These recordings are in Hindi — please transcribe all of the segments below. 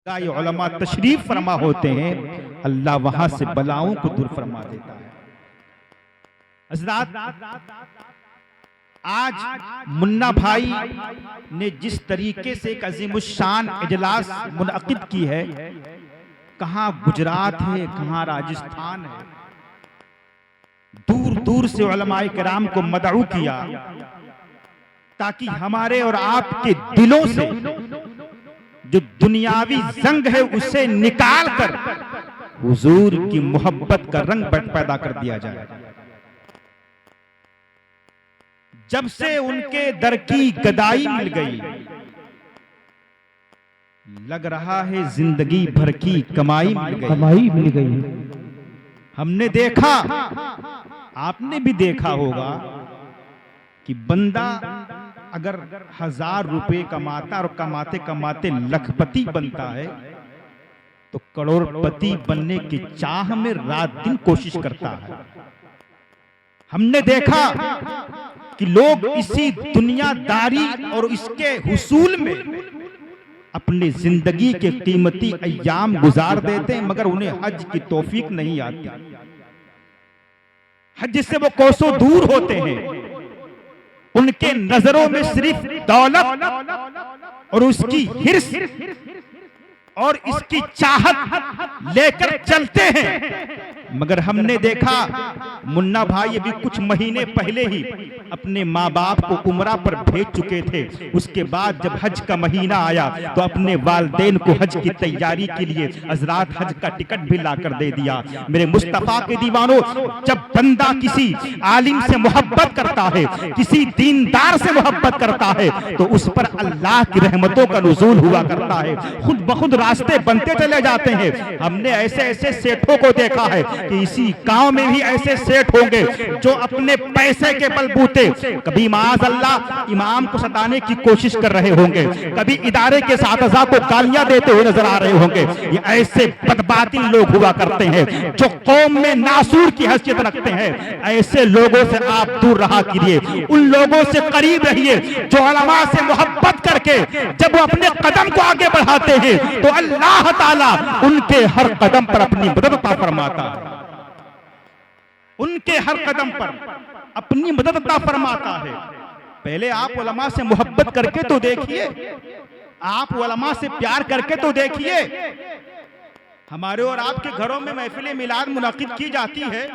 ये उलमा तशरीफ फरमा होते हैं, अल्लाह वहां से बलाओं को दूर फरमा देता है। हज़रात, आज मुन्ना भाई ने जिस तरीके से एक अजीमुशान इजलास मुनअकिद की है, कहाँ गुजरात है, कहाँ राजस्थान है, दूर दूर से उलमाए किराम को मदऊ किया ताकि हमारे और आपके दिलों से जो दुनियावी जंग है उसे निकाल कर हुजूर की मोहब्बत का रंग पैदा कर दिया जाए। जब से उनके दर की गदाई मिल गई, लग रहा है जिंदगी भर की कमाई मिल गई। हमने देखा, आपने भी देखा होगा कि बंदा अगर 1000 रुपए कमाता और कमाते कमाते लखपति बनता है तो करोड़पति बनने की चाह में रात दिन कोशिश करता है। हमने देखा कि लोग इसी दुनियादारी और इसके हुसूल में अपनी जिंदगी के कीमती अय्याम गुजार देते हैं, मगर उन्हें हज की तौफीक नहीं आती। हज से वो कोसों दूर होते हैं। उनके नजरों में सिर्फ दौलत और उसकी हिर्स और इसकी चाहत लेकर चलते हैं। मगर हमने देखा मुन्ना भाई अभी कुछ महीने पहले ही अपने माँ बाप को उमरा पर भेज चुके थे। उसके बाद जब हज का महीना आया तो अपने वालिदैन को हज की तैयारी के लिए हजरात हज का टिकट भी लाकर दे दिया। मेरे मुस्तफा के दीवानों, जब बंदा किसी आलिम से मोहब्बत करता है, किसी दीनदार से मोहब्बत करता है, तो उस पर अल्लाह की रहमतों का नुज़ूल हुआ करता है। खुद ब खुद रास्ते बनते चले जाते हैं। हमने ऐसे ऐसे सेठों को देखा है कि इसी गांव में भी ऐसे सेठ होंगे जो अपने पैसे के बलबूते कभी माज़ अल्लाह इमाम को सताने की कोशिश कर रहे होंगे, कभी इदारे के साथी को गालियां देते हुए नजर आ रहे होंगे। ये ऐसे बदबातिल लोग हुआ करते हैं जो कौम में नासूर की हैसियत रखते हैं। ऐसे लोगों से आप दूर रहा कीजिए, उन लोगों से करीब रहिए जो उलमा से मोहब्बत करके जब वो अपने कदम को आगे बढ़ाते हैं तो अल्लाह ताला उनके हर कदम पर अपनी मदद अता फरमाता है। उनके हर कदम पर अपनी मदद अता फरमाता है। पहले आप उलमा से मोहब्बत करके तो देखिए, आप उलमा से प्यार करके तो देखिए। हमारे और आपके घरों में महफिल मिलाद मुनाकिद की जाती है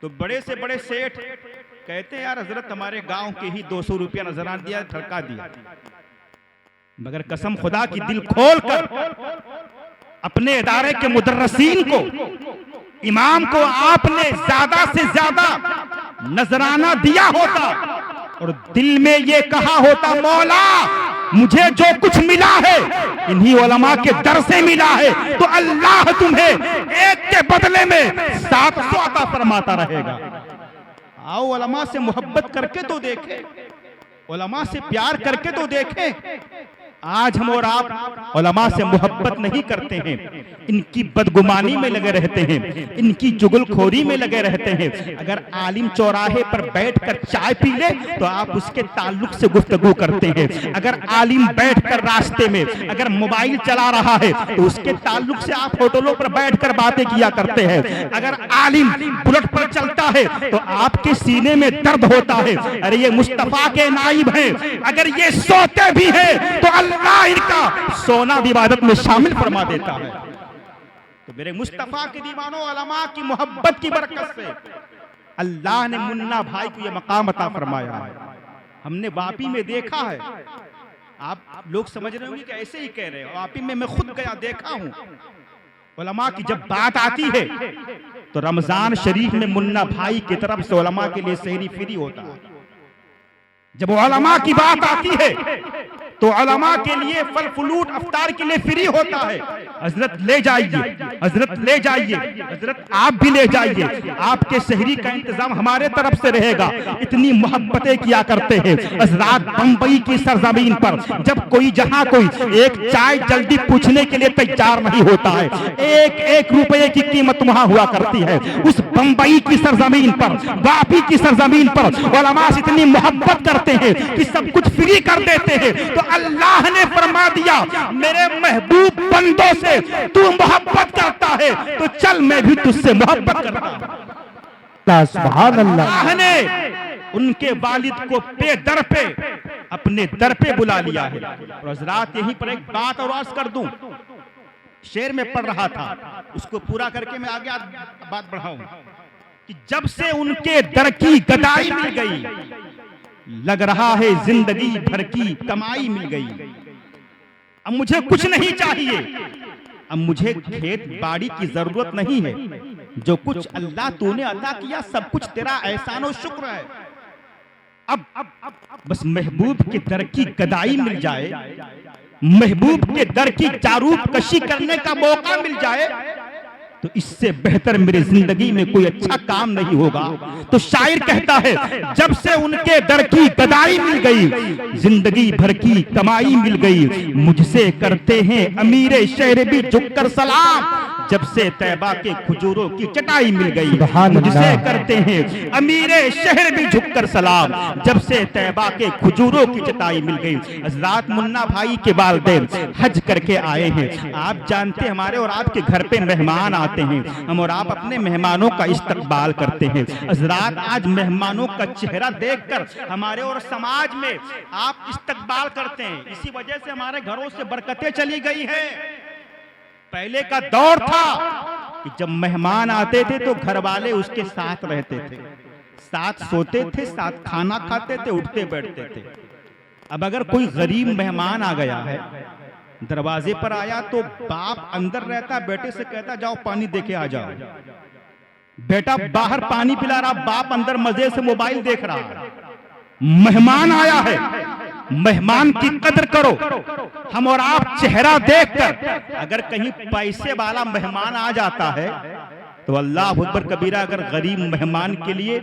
तो बड़े से बड़े सेठ कहते हैं यार हजरत हमारे गांव के ही 200 रुपया नजराना दिया, ठड़का दिया। मगर कसम खुदा की दिल खोल कर अपने इदारे के मुदर्रसीन को, इमाम को आपने ज्यादा से ज्यादा नजराना दिया होता और दिल में ये कहा होता मौला मुझे जो कुछ मिला है इन्हीं उलमा के दर से मिला है, तो अल्लाह तुम्हें एक के बदले में 700 अता फरमाता रहेगा। आओ उलमा से मोहब्बत करके तो देखें, उलमा से प्यार करके तो देखें। आज हम और आप उलमा से मोहब्बत नहीं करते हैं, इनकी बदगुमानी में लगे रहते हैं, इनकी चुगलखोरी में लगे रहते हैं। अगर आलिम चौराहे पर बैठकर चाय पी ले तो आप उसके ताल्लुक से गुफ्तगू करते हैं। अगर आलिम बैठकर रास्ते में अगर मोबाइल चला रहा है तो उसके ताल्लुक से आप होटलों पर बैठकर बातें किया करते हैं। अगर आलिम बुलेट पर चलता है तो आपके सीने में दर्द होता है, अरे ये मुस्तफा के नाइब हैं। अगर ये सोते भी हैं तो अल्लाह इनका सोना इबादत में शामिल फरमा देता है। तो मेरे मुस्तफा के दीवानों, उलमा की मोहब्बत की बरकत से अल्लाह ने मुन्ना भाई को यह मकाम अता फरमाया है। हमने वापी में देखा है, आप लोग समझ रहे होंगे कि ऐसे ही कह रहे हो, वापी में मैं खुद गया देखा हूं। उलमा की जब बात आती है तो रमजान शरीफ में मुन्ना भाई की तरफ से उलमा के लिए सहरी फ्री होता है। जब उलमा की बात आती है तो उलमा के लिए फल फ्लूट अफ्तार के लिए फ्री होता है। हजरत ले जाइए, हजरत ले जाइए, हजरत आप भी ले जाइए, आपके शहरी का इंतजाम हमारे तरफ से रहेगा। इतनी मोहब्बतें किया करते हैं। हजरत बंबई की सरजमीन पर जब कोई जहां कोई एक चाय जल्दी पूछने के लिए तैयार नहीं होता है, 1-1 रुपए की कीमत वहां हुआ करती है। उस बंबई की सरजमीन पर, वापी की सरजमीन पर उलमा से इतनी मोहब्बत करते हैं कि सब कुछ फ्री कर देते हैं। तो अल्लाह ने फरमा दिया मेरे महबूब बंदों से तू मोहब्बत करता है तो चल मैं भी तुझसे मोहब्बत करता हूं। सुभान अल्लाह। अल्लाह ने उनके वालिद को पे दर पे अपने दर पे बुला लिया है। और हजरात यहीं पर एक बात और अर्ज कर दूं, शेर में पढ़ रहा था उसको पूरा करके मैं आगे बात बढ़ाऊं कि जब से उनके दर की गदाई मिल गई लग रहा है जिंदगी भर की कमाई मिल गई। अब मुझे कुछ नहीं चाहिए, अब मुझे खेत बाड़ी की जरूरत नहीं है, जो कुछ अल्लाह तूने अता किया सब कुछ तेरा एहसान और शुक्र है। अब बस महबूब के दर की गदाई मिल जाए, महबूब के दर की जारूब कशी करने का मौका मिल जाए तो इससे बेहतर मेरी जिंदगी में कोई अच्छा काम नहीं होगा। तो शायर कहता है जब से उनके दर की गदाई मिल गई जिंदगी भर की कमाई मिल गई। मुझसे करते हैं अमीरे शहर भी झुककर सलाम, जब से तैबा के खजूरों की चटाई मिल गई। मुझसे करते हैं अमीरे शहर भी झुककर सलाम, जब से तैबा के खजूरों की चटाई मिल गई। हजरात मुन्ना भाई के वालिदैन हज करके आए हैं। आप जानते हैं हमारे और आपके घर पे मेहमान आते हैं, हम और आप अपने मेहमानों का इस्तकबाल करते हैं। हजरात आज मेहमानों का चेहरा देखकर हमारे और समाज में आप इस्तकबाल करते हैं, इसी वजह से हमारे घरों से बरकतें चली गई है। पहले का दौर था कि जब मेहमान आते थे तो घर वाले उसके साथ रहते थे, साथ सोते थे, साथ खाना खाते थे, उठते बैठते थे। अब अगर कोई गरीब मेहमान आ गया है, दरवाजे पर आया तो बाप अंदर रहता, बेटे से कहता जाओ पानी देके आ जाओ। बेटा बाहर पानी पिला रहा, बाप अंदर मजे से मोबाइल देख रहा। मेहमान आया है, मेहमान की कदर करो। हम और आप चेहरा देखकर अगर कहीं पैसे वाला मेहमान आ जाता है तो अल्लाह अकबर कबीरा, अगर गरीब मेहमान के लिए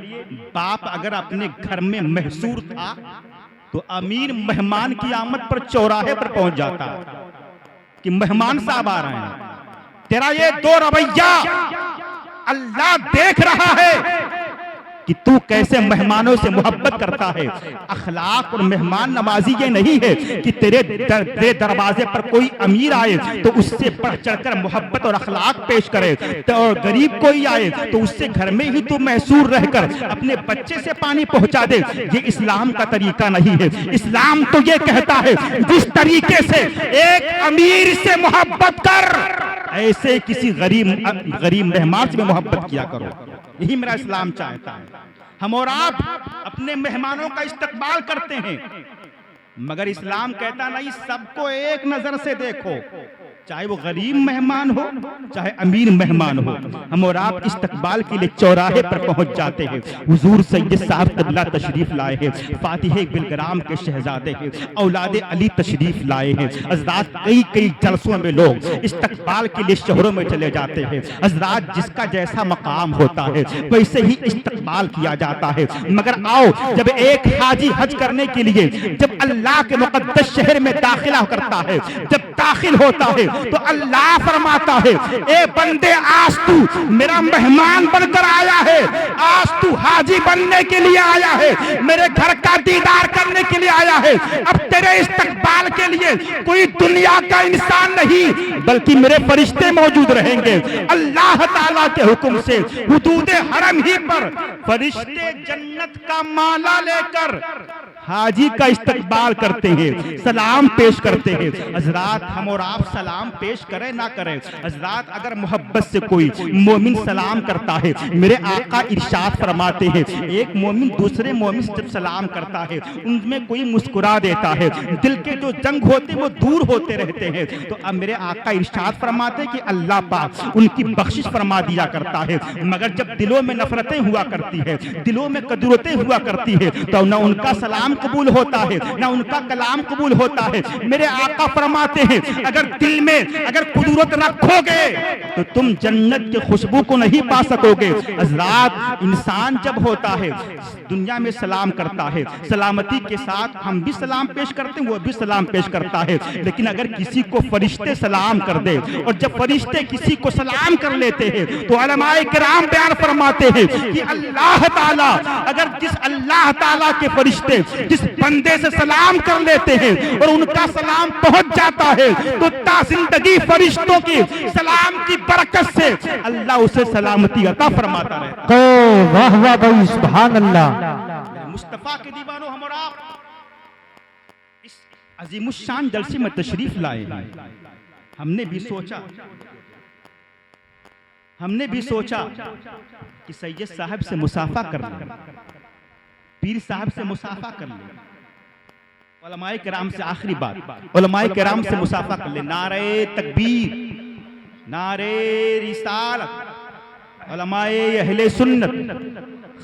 बाप अगर अपने घर में महसूर था तो अमीर मेहमान की आमद पर चौराहे पर पहुंच जाता कि मेहमान साहब आ रहे हैं। तेरा ये दो रवैया अल्लाह देख रहा है कि तू कैसे मेहमानों से मोहब्बत करता है। अखलाक और मेहमान नवाजी ये नहीं है कि तेरे दरवाजे पर कोई अमीर आए तो उससे बढ़ चढ़कर मोहब्बत और अखलाक पेश करे, तो और गरीब कोई आए तो उससे घर में ही तू महसूर रहकर अपने बच्चे से पानी पहुंचा दे। ये इस्लाम का तरीका नहीं है। इस्लाम तो ये कहता है जिस तरीके से एक अमीर से मोहब्बत कर, ऐसे किसी गरीब मेहमान से मोहब्बत किया करो। यही मेरा इस्लाम चाहता है। हम और आप अपने मेहमानों का इस्तकबाल करते हैं, मगर इस्लाम कहता नहीं सबको एक नजर से देखो, चाहे वो गरीब मेहमान हो चाहे अमीर मेहमान हो। हम और आप इस्तकबाल के लिए चौराहे पर पहुंच जाते हैं। हुजूर सैयद साहब तबला तशरीफ लाए हैं, फातिह बिलग्राम के शहजादे हैं, औलादे अली तशरीफ लाए हैं। हजरात कई जलसों में लोग इस्तकबाल के लिए शहरों में चले जाते हैं। हजरात जिसका जैसा मकाम होता है वैसे ही इस्तकबाल किया जाता है। मगर आओ, जब एक हाजी हज करने के लिए जब अल्लाह के मुकद्दस शहर में दाखिला करता है, जब दाखिल होता है तो अल्लाह फरमाता है ए बंदे, आज तू मेरा मेहमान बनकर आया है, आज तू हाजी बनने के लिए आया है, मेरे घर का दीदार करने के लिए आया है। अब तेरे इस्तकबाल के लिए कोई दुनिया का इंसान नहीं बल्कि मेरे फरिश्ते मौजूद रहेंगे। अल्लाह ताला के हुक्म से हुदूदे हरम ही पर फरिश्ते जन्नत का माला लेकर हाजी का इस्तकबाल करते हैं, सलाम पेश करते हैं। हजरात हम और आप सलाम पेश करें ना करें, हजरात अगर मोहब्बत से कोई मोमिन सलाम करता है, मेरे आका इरशाद फरमाते हैं एक मोमिन दूसरे मोमिन से जब सलाम करता है उनमें कोई मुस्कुरा देता है, दिल के जो जंग होते वो दूर होते रहते हैं। तो अब मेरे आका इरशाद फरमाते हैं कि अल्लाह पाक उनकी बख्शिश फरमा दिया करता है। मगर जब दिलों में नफरतें हुआ करती है, दिलों में कदरतें हुआ करती है, तो न उनका सलाम कबूल होता है ना उनका कलाम कबूल होता है। मेरे आका फरमाते हैं अगर दिल में अगर कुदरत रखोगे तो तुम जन्नत की खुशबू को नहीं पा सकोगे। हजरात इंसान जब होता है दुनिया में सलाम करता है, सलामती के साथ हम भी सलाम पेश करते हैं, वो भी सलाम पेश करता है। लेकिन अगर किसी को फरिश्ते सलाम कर दे और जब फरिश्ते किसी को सलाम कर लेते हैं तो उलमाए किराम बयान फरमाते हैं कि अल्लाह ताला अगर जिस अल्लाह ताला के फरिश्ते जिस बंदे से सलाम कर लेते हैं और उनका सलाम पहुंच जाता है तो ताज़िंदगी फरिश्तों की सलाम की बरकत से अल्लाह उसे सलामती अता फरमाता रहता है। वाह वाह भाई, सुभान अल्लाह। मुस्तफा के दीवानों, हम और आप इस अजीमुशान जलसे में तशरीफ लाए। हमने भी सोचा कि सैयद साहब से मुसाफा कर लें, पीर साहब से मुसाफा कर लें, उलमाए किराम से, आखिरी बात, उलमाए किराम से मुसाफा कर लें। नारे तकबीर, नारे रिसालत, उलमाए अहले सुन्नत,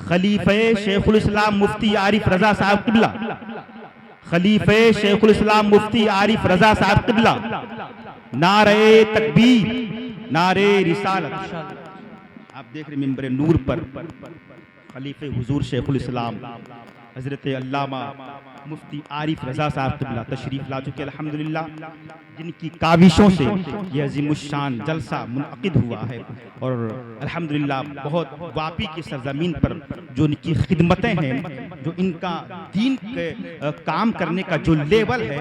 खलीफे शेखुल इस्लाम मुफ्ती आरिफ रजा साहब किबला, खलीफे शेखुल इस्लाम मुफ्ती आरिफ रजा साहब किबला, नारे तकबीर, नारे रिसालत। आप देख रहे मिंबर नूर पर खलीफे हुजूर शेखुल इस्लाम हजरत अल्लामा मुफ्ती आरिफ रजा साहब किबला तशरीफ ला चुके अल्हम्दुलिल्लाह, जिनकी काविशों से यह अज़ीमुश्शान जलसा मुनअक़िद हुआ है। और अल्हम्दुलिल्लाह बहुत वापी की सरजमीन पर जो इनकी खिदमतें हैं, जो इनका दीन के काम करने का जो लेवल है,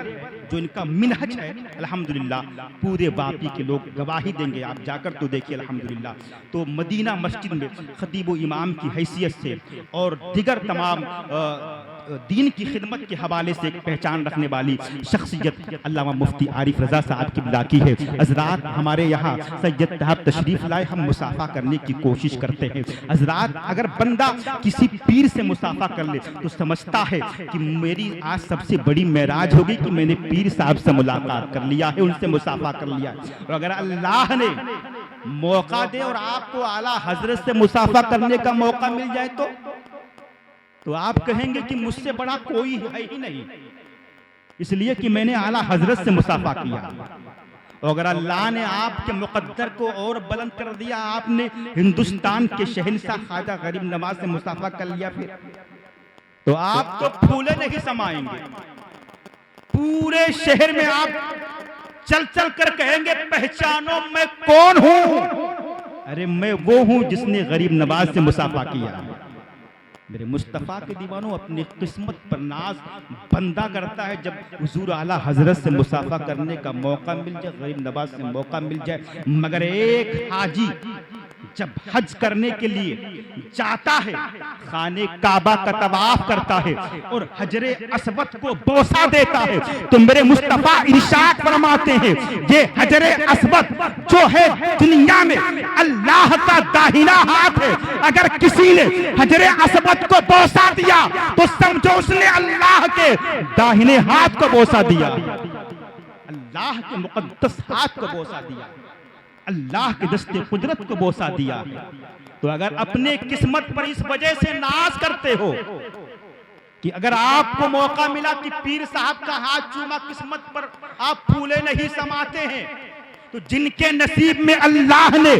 जो इनका मिनहज है, अल्हम्दुलिल्लाह पूरे वापी के लोग गवाही देंगे। आप जाकर तो देखिए अल्हम्दुलिल्लाह। तो मदीना मस्जिद में खतीब व इमाम की हैसियत से और दिगर तमाम दीन की खिदमत के हवाले से एक पहचान रखने वाली शख्सियत अल्लामा मुफ्ती आरिफ रजा साहब किबला की है। हजरात, हमारे यहाँ सैयद साहब तशरीफ लाए, हम मुसाफा करने की कोशिश करते हैं। हजरात, अगर बंदा किसी पीर से मुसाफा कर ले तो समझता है कि मेरी आज सबसे बड़ी मेराज होगी कि मैंने पीर साहब से मुलाकात कर लिया है, उनसे मुसाफा कर लिया है। और अगर अल्लाह ने मौका दे और आपको आला हजरत से मुसाफा करने का मौका मिल जाए तो आप कहेंगे कि मुझसे बड़ा कोई है ही नहीं, इसलिए कि मैंने आला हजरत से मुसाफा किया। और अगर अल्लाह ने आपके मुकद्दर को और बुलंद कर दिया, आपने हिंदुस्तान के शहंशाह ख्वाजा गरीब नवाज से मुसाफा कर लिया, फिर तो आप तो फूले नहीं समाएंगे। पूरे शहर में आप चल चल कर कहेंगे, पहचानो मैं कौन हूं। अरे मैं वो हूं जिसने गरीब नवाज से मुसाफा किया। मेरे मुस्तफ़ा के दीवानों, अपनी किस्मत पर नाज बंदा करता है जब हुजूर आला हजरत से मुसाफा करने का मौका मिल जाए, गरीब नवाज से मौका मिल जाए। मगर एक हाजी जब हज करने के लिए जाता है, खाने काबा का तवाफ करता है और हजरे असवद को बोसा देता है, तो मेरे मुस्तफा इरशाद फरमाते हैं, ये हजरे असवद जो है दुनिया में अल्लाह का दाहिना हाथ है। अगर किसी ने हजरे असवद को बोसा दिया तो समझो उसने अल्लाह के दाहिने हाथ को बोसा दिया, अल्लाह के मुकद्दस हाथ को बोसा दिया, अल्लाह के दस्ते कुदरत को बोसा दिया। तो अगर अपने किस्मत पर इस वजह से नाज करते हो कि अगर आपको मौका मिला कि पीर साहब का हाथ चूमा, किस्मत पर आप फूले नहीं समाते हैं, तो जिनके नसीब में अल्लाह ने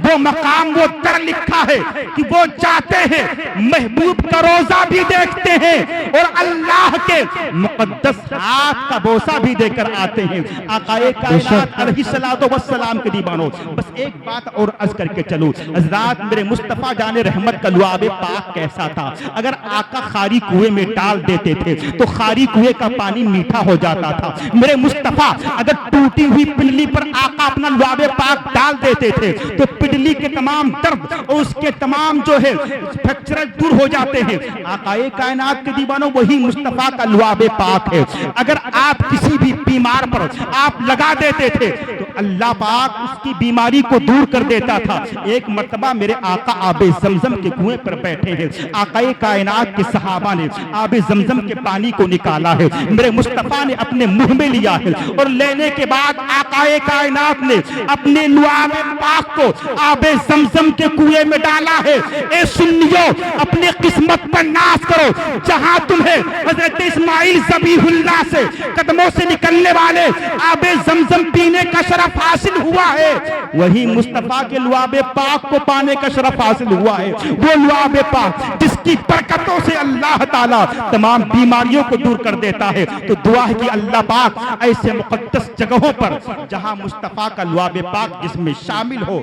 वो मकाम, वो दर लिखा है कि वो जाते हैं, महबूब का रोजा भी देखते हैं और अल्लाह के मुकद्दस हाथ का बोसा भी देकर आते हैं। आकाए कायनात अलैहिस्सलातु वस्सलाम के दीवानों, बस एक बात और अर्ज करके चलो। हज़रात, मेरे मुस्तफ़ा जाने रहमत का लुआबे पाक कैसा था। अगर आका खारी कुएं में डाल देते थे तो खारी कुएं का पानी मीठा हो जाता था। मेरे मुस्तफ़ा अगर टूटी हुई पिंडली पर आका अपना लुआबे पाक डाल देते थे तो पिंडली के तमाम दर्द और उसके तमाम जो है फ्रैक्चर दूर हो जाते हैं। आकाए कायनात के दीवानों, वही मुस्तफा का लुआबे पाक है। अगर आप किसी भी बीमार पर आप लगा देते थे तो अल्लाह पाक उसकी बीमारी को दूर कर देता था। एक मर्तबा मेरे आका आबे जमजम के कुएं पर बैठे हैं, आकाए कायनात के सहाबा ने आबे जमजम के पानी को निकाला है, मेरे मुस्तफा ने अपने मुंह में लिया है और लेने के बाद आकाए कायनात ने अपने लुआबे पाक को आबे जमजम के कुएं में डाला है। ए सुन्नियों, अपनी किस्मत पर नाज करो। जहां तुम्हें हजरत इस्माइल ज़बीहुल्लाह से कदमों से निकलने वाले आबे जमजम पीने का शरफ हासिल हुआ है, वही मुस्तफा के लुआबे पाक को पाने का शरफ हासिल हुआ है। वो लुआबे पाक जिसकी बरकतों से अल्लाह ताला तमाम बीमारियों को दूर कर देता है। तो दुआ है कि अल्लाह पाक ऐसे मुकद्दस जगहों पर जहां मुस्तफा का लुआबे पाक जिसमें शामिल हो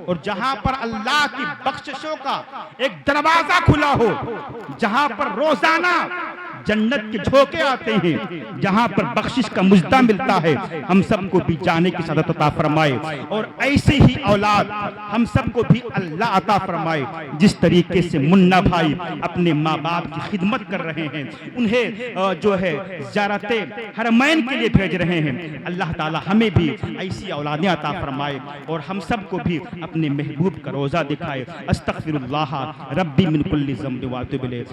और जहां पर अल्लाह की बख्शिशों का एक दरवाजा खुला हो, जहां पर रोजाना जन्नत के झोंके आते हैं, जहां पर बख्शिश का मुजदा मिलता है। हम सबको भी जाने की सदत अता फरमाए और ऐसे ही औलाद हम सबको भी अल्लाह अता फरमाए। जिस तरीके से मुन्ना भाई अपने माँ बाप की खिदमत कर रहे हैं, उन्हें जो है ज़ियारत हरमैन के लिए भेज रहे हैं, अल्लाह ताला हमें भी ऐसी औलादें अता फरमाए और हम सबको भी अपने महबूब का रोज़ा दिखाए। अस्तगफिरुल्लाह रब्बी मिन कुल्ली ज़ंब व अतूबु इलैह।